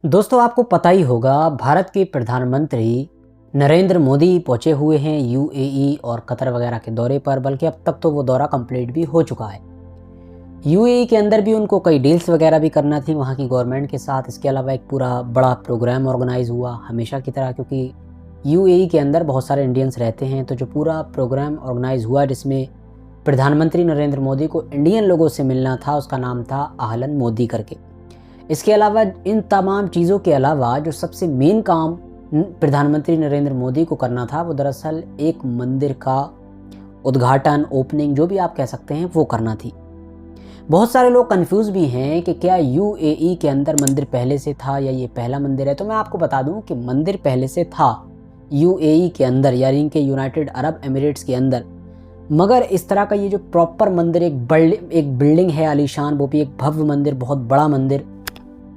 दोस्तों आपको पता ही होगा भारत के प्रधानमंत्री नरेंद्र मोदी पहुंचे हुए हैं यूएई और कतर वगैरह के दौरे पर। बल्कि अब तक तो वो दौरा कंप्लीट भी हो चुका है। यूएई के अंदर भी उनको कई डील्स वगैरह भी करना थी वहाँ की गवर्नमेंट के साथ। इसके अलावा एक पूरा बड़ा प्रोग्राम ऑर्गेनाइज हुआ हमेशा की तरह, क्योंकि यूएई के अंदर बहुत सारे इंडियंस रहते हैं। तो जो पूरा प्रोग्राम ऑर्गेनाइज हुआ जिसमें प्रधानमंत्री नरेंद्र मोदी को इंडियन लोगों से मिलना था, उसका नाम था आहलन मोदी करके। इसके अलावा इन तमाम चीज़ों के अलावा जो सबसे मेन काम प्रधानमंत्री नरेंद्र मोदी को करना था वो दरअसल एक मंदिर का उद्घाटन, ओपनिंग, जो भी आप कह सकते हैं, वो करना थी। बहुत सारे लोग कंफ्यूज भी हैं कि क्या यूएई के अंदर मंदिर पहले से था या ये पहला मंदिर है। तो मैं आपको बता दूं कि मंदिर पहले से था यूएई के अंदर, यानी कि यूनाइटेड अरब एमिरेट्स के अंदर। मगर इस तरह का ये जो प्रॉपर मंदिर, एक बिल्डिंग है आलीशान, वो भी एक भव्य मंदिर, बहुत बड़ा मंदिर,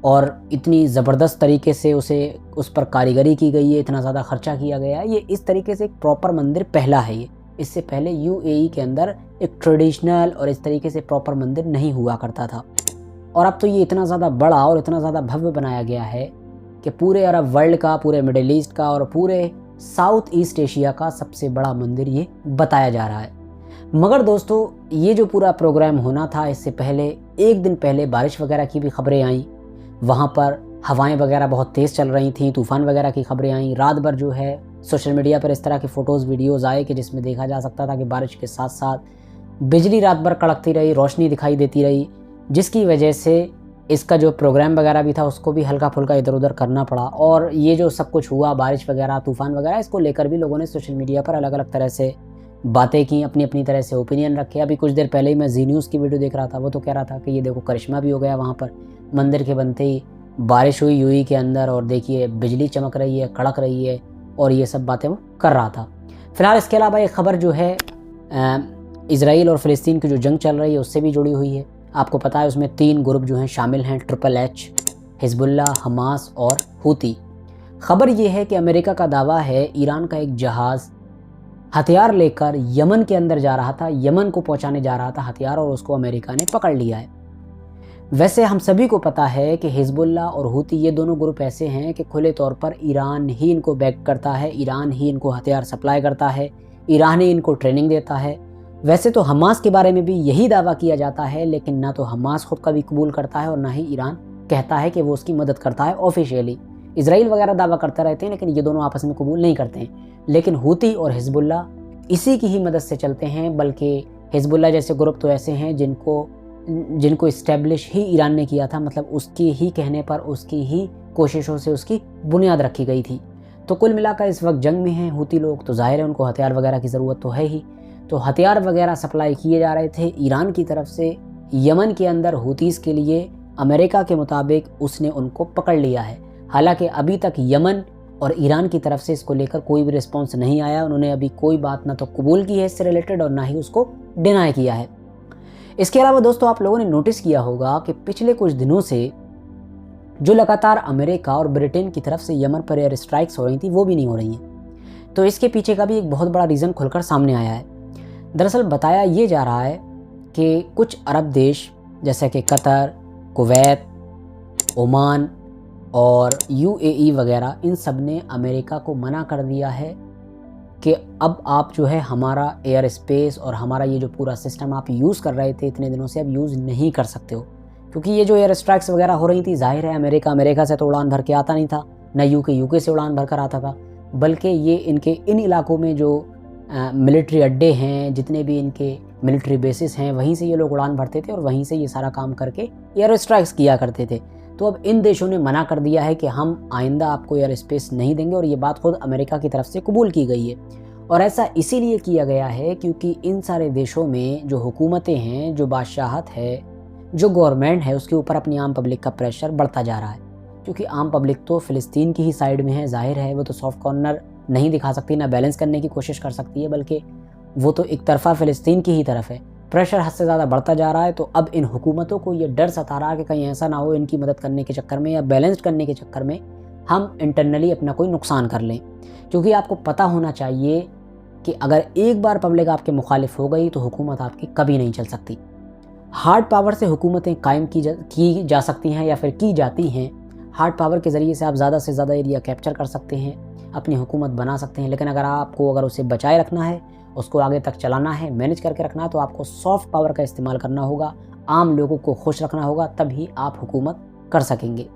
और इतनी ज़बरदस्त तरीके से उस पर कारीगरी की गई है, इतना ज़्यादा खर्चा किया गया है। ये इस तरीके से एक प्रॉपर मंदिर पहला है ये। इससे पहले यूएई के अंदर एक ट्रेडिशनल और इस तरीके से प्रॉपर मंदिर नहीं हुआ करता था। और अब तो ये इतना ज़्यादा बड़ा और इतना ज़्यादा भव्य बनाया गया है कि पूरे अरब वर्ल्ड का, पूरे मिडिल ईस्ट का और पूरे साउथ ईस्ट एशिया का सबसे बड़ा मंदिर ये बताया जा रहा है। मगर दोस्तों ये जो पूरा प्रोग्राम होना था, इससे पहले एक दिन पहले बारिश वगैरह की भी खबरें आईं। वहाँ पर हवाएं वगैरह बहुत तेज़ चल रही थीं, तूफ़ान वगैरह की खबरें आईं। रात भर जो है सोशल मीडिया पर इस तरह के फ़ोटोज़ वीडियोज़ आए कि जिसमें देखा जा सकता था कि बारिश के साथ साथ बिजली रात भर कड़कती रही, रोशनी दिखाई देती रही, जिसकी वजह से इसका जो प्रोग्राम वगैरह भी था उसको भी हल्का फुल्का इधर उधर करना पड़ा। और ये जो सब कुछ हुआ, बारिश वगैरह, तूफ़ान वगैरह, इसको लेकर भी लोगों ने सोशल मीडिया पर अलग अलग तरह से बातें की, अपनी अपनी तरह से ओपिनियन रखे। अभी कुछ देर पहले ही मैं जी न्यूज़ की वीडियो देख रहा था, वो तो कह रहा था कि ये देखो करिश्मा भी हो गया वहाँ पर, मंदिर के बनते ही बारिश हुई यूएई के अंदर, और देखिए बिजली चमक रही है, कड़क रही है, और ये सब बातें वो कर रहा था। फिलहाल इसके अलावा एक ख़बर जो है इजराइल और फ़लस्तीन की जो जंग चल रही है उससे भी जुड़ी हुई है। आपको पता है उसमें 3 ग्रुप जो हैं शामिल हैं, ट्रिपल एच, हिजबुल्ला, हमास और हूती। ख़बर ये है कि अमेरिका का दावा है ईरान का एक जहाज़ हथियार लेकर यमन के अंदर जा रहा था, यमन को पहुंचाने जा रहा था हथियार, और उसको अमेरिका ने पकड़ लिया है। वैसे हम सभी को पता है कि हिजबुल्ला और हूती ये दोनों ग्रुप ऐसे हैं कि खुले तौर पर ईरान ही इनको बैक करता है, ईरान ही इनको हथियार सप्लाई करता है, ईरान ही इनको ट्रेनिंग देता है। वैसे तो हमास के बारे में भी यही दावा किया जाता है, लेकिन ना तो हमास खुद कभी कबूल करता है और ना ही ईरान कहता है कि वो उसकी मदद करता है ऑफिशियली। इसराइल वगैरह दावा करते रहते हैं, लेकिन ये दोनों आपस में कबूल नहीं करते हैं। लेकिन हूती और हिजबुल्ला इसी की ही मदद से चलते हैं। बल्कि हिजबुल्ला जैसे ग्रुप तो ऐसे हैं जिनको इस्टेब्लिश ही ईरान ने किया था, मतलब उसके ही कहने पर, उसकी ही कोशिशों से उसकी बुनियाद रखी गई थी। तो कुल मिलाकर इस वक्त जंग में हैं हूती लोग, तो जाहिर है उनको हथियार वगैरह की ज़रूरत तो है ही। तो हथियार वगैरह सप्लाई किए जा रहे थे ईरान की तरफ से यमन के अंदर हूतीज़ के लिए। अमेरिका के मुताबिक उसने उनको पकड़ लिया है। हालांकि अभी तक यमन और ईरान की तरफ से इसको लेकर कोई भी रिस्पॉन्स नहीं आया। उन्होंने अभी कोई बात ना तो कबूल की है इससे रिलेटेड और ना ही उसको डिनाई किया है। इसके अलावा दोस्तों आप लोगों ने नोटिस किया होगा कि पिछले कुछ दिनों से जो लगातार अमेरिका और ब्रिटेन की तरफ से यमन पर एयर स्ट्राइक्स हो रही थी वो भी नहीं हो रही हैं। तो इसके पीछे का भी एक बहुत बड़ा रीज़न खुलकर सामने आया है। दरअसल बताया ये जा रहा है कि कुछ अरब देश जैसे कि कतर, कुवैत, ओमान और यूएई वगैरह, इन सब ने अमेरिका को मना कर दिया है कि अब आप जो है हमारा एयर स्पेस और हमारा ये जो पूरा सिस्टम आप यूज़ कर रहे थे इतने दिनों से, अब यूज़ नहीं कर सकते हो। क्योंकि ये जो एयर स्ट्राइक्स वगैरह हो रही थी, जाहिर है अमेरिका से तो उड़ान भर के आता नहीं था, न यूके से उड़ान भर कर आता था, बल्कि ये इनके इन इलाकों में जो मिलिट्री अड्डे हैं, जितने भी इनके मिलिट्री बेसिस हैं, वहीं से ये लोग उड़ान भरते थे और वहीं से ये सारा काम करके एयर स्ट्राइक्स किया करते थे। तो अब इन देशों ने मना कर दिया है कि हम आइंदा आपको एयर स्पेस नहीं देंगे, और ये बात खुद अमेरिका की तरफ से कबूल की गई है। और ऐसा इसीलिए किया गया है क्योंकि इन सारे देशों में जो हुकूमतें हैं, जो बादशाहत है, जो गवर्नमेंट है, उसके ऊपर अपनी आम पब्लिक का प्रेशर बढ़ता जा रहा है। क्योंकि आम पब्लिक तो फ़लस्तीन की ही साइड में है, जाहिर है वो तो सॉफ्ट कॉर्नर नहीं दिखा सकती, ना बैलेंस करने की कोशिश कर सकती है, बल्कि वो तो एक तरफा फ़लस्तीन की ही तरफ है। प्रेशर हद से ज़्यादा बढ़ता जा रहा है। तो अब इन हुकूमतों को ये डर सता रहा है कि कहीं ऐसा ना हो इनकी मदद करने के चक्कर में या बैलेंस करने के चक्कर में हम इंटरनली अपना कोई नुकसान कर लें। क्योंकि आपको पता होना चाहिए कि अगर एक बार पब्लिक आपके मुखालिफ हो गई तो हुकूमत आपकी कभी नहीं चल सकती। हार्ड पावर से हुकूमतें कायम की जा सकती हैं या फिर की जाती हैं, हार्ड पावर के ज़रिए से आप ज़्यादा से ज़्यादा एरिया कैप्चर कर सकते हैं, अपनी हुकूमत बना सकते हैं। लेकिन अगर उसे बचाए रखना है, उसको आगे तक चलाना है, मैनेज करके रखना है, तो आपको सॉफ्ट पावर का इस्तेमाल करना होगा, आम लोगों को खुश रखना होगा, तभी आप हुकूमत कर सकेंगे।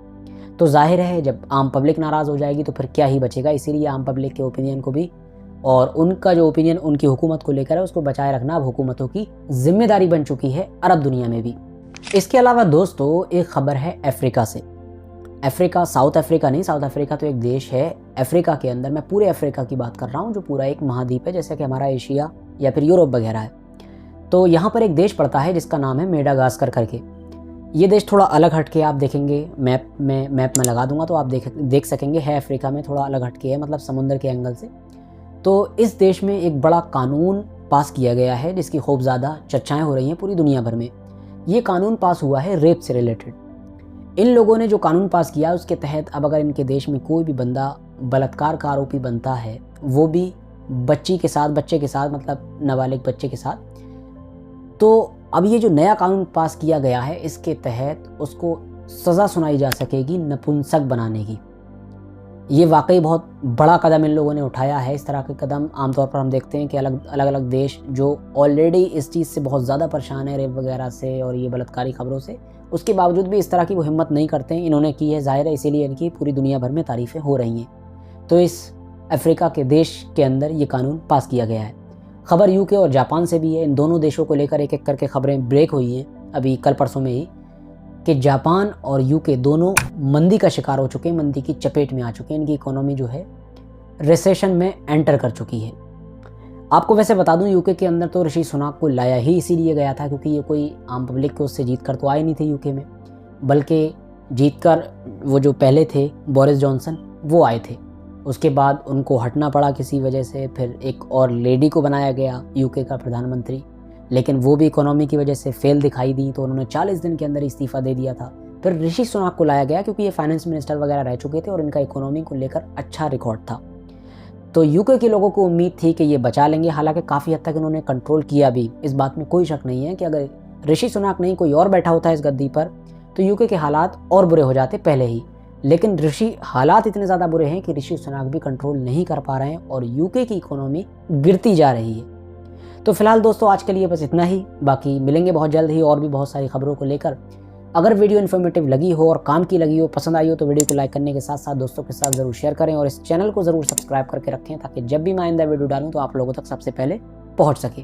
तो जाहिर है जब आम पब्लिक नाराज़ हो जाएगी तो फिर क्या ही बचेगा। इसीलिए आम पब्लिक के ओपिनियन को भी और उनका जो ओपिनियन उनकी हुकूमत को लेकर है उसको बचाए रखना अब हुकूमतों की जिम्मेदारी बन चुकी है अरब दुनिया में भी। इसके अलावा दोस्तों एक खबर है अफ्रीका से। अफ्रीका, साउथ अफ्रीका नहीं, साउथ अफ्रीका तो एक देश है। अफ्रीका के अंदर मैं पूरे अफ्रीका की बात कर रहा हूँ, जो पूरा एक महाद्वीप है, जैसे कि हमारा एशिया या फिर यूरोप वगैरह है। तो यहाँ पर एक देश पड़ता है जिसका नाम है मेडागास्कर करके। ये देश थोड़ा अलग हटके आप देखेंगे, मैप में लगा दूंगा तो आप देख सकेंगे, है अफ्रीका में, थोड़ा अलग हटके है, मतलब समुद्र के एंगल से। तो इस देश में एक बड़ा कानून पास किया गया है जिसकी खूब ज़्यादा चर्चाएं हो रही हैं पूरी दुनिया भर में। ये कानून पास हुआ है रेप से रिलेटेड। इन लोगों ने जो कानून पास किया उसके तहत अब अगर इनके देश में कोई भी बंदा बलात्कार का आरोपी बनता है, वो भी बच्चे के साथ, मतलब नाबालिग बच्चे के साथ, तो अब ये जो नया कानून पास किया गया है इसके तहत उसको सज़ा सुनाई जा सकेगी नपुंसक बनाने की। ये वाकई बहुत बड़ा कदम इन लोगों ने उठाया है। इस तरह के कदम आमतौर पर हम देखते हैं कि अलग अलग देश जो ऑलरेडी इस चीज़ से बहुत ज़्यादा परेशान है, रेप वगैरह से और ये बलात्कारी खबरों से, उसके बावजूद भी इस तरह की वो हिम्मत नहीं करते हैं। इन्होंने की है, जाहिर है, इसीलिए इनकी पूरी दुनिया भर में तारीफ़ें हो रही हैं। तो इस अफ्रीका के देश के अंदर ये कानून पास किया गया है। खबर यूके और जापान से भी है। इन दोनों देशों को लेकर एक एक करके खबरें ब्रेक हुई हैं अभी कल परसों में ही, कि जापान और यूके दोनों मंदी का शिकार हो चुके हैं, मंदी की चपेट में आ चुके हैं। इनकी इकोनॉमी जो है रिसेशन में एंटर कर चुकी है। आपको वैसे बता दूं, यूके के अंदर तो ऋषि सुनाक को लाया ही इसीलिए गया था क्योंकि ये कोई आम पब्लिक को उससे जीत कर तो आए नहीं थे यूके में, बल्कि जीत कर वो जो पहले थे बोरिस जॉनसन वो आए थे। उसके बाद उनको हटना पड़ा किसी वजह से, फिर एक और लेडी को बनाया गया यूके का प्रधानमंत्री, लेकिन वो भी इकोनॉमी की वजह से फेल दिखाई दी, तो उन्होंने 40 दिन के अंदर इस्तीफा दे दिया था। फिर ऋषि सुनाक को लाया गया क्योंकि ये फाइनेंस मिनिस्टर वगैरह रह चुके थे और इनका इकोनॉमी को लेकर अच्छा रिकॉर्ड था। तो यूके के लोगों को उम्मीद थी कि ये बचा लेंगे, हालांकि काफ़ी हद तक इन्होंने कंट्रोल किया भी। इस बात में कोई शक नहीं है कि अगर ऋषि सुनाक नहीं कोई और बैठा होता इस गद्दी पर तो यूके के हालात और बुरे हो जाते पहले ही। लेकिन हालात इतने ज़्यादा बुरे हैं कि ऋषि सुनाक भी कंट्रोल नहीं कर पा रहे हैं और यूके की इकोनॉमी गिरती जा रही है। तो फिलहाल दोस्तों आज के लिए बस इतना ही, बाकी मिलेंगे बहुत जल्द ही और भी बहुत सारी खबरों को लेकर। अगर वीडियो इन्फॉर्मेटिव लगी हो और काम की लगी हो, पसंद आई हो, तो वीडियो को लाइक करने के साथ साथ दोस्तों के साथ ज़रूर शेयर करें और इस चैनल को ज़रूर सब्सक्राइब करके रखें ताकि जब भी मैं आइंदा वीडियो डालूँ तो आप लोगों तक सबसे पहले पहुँच सके।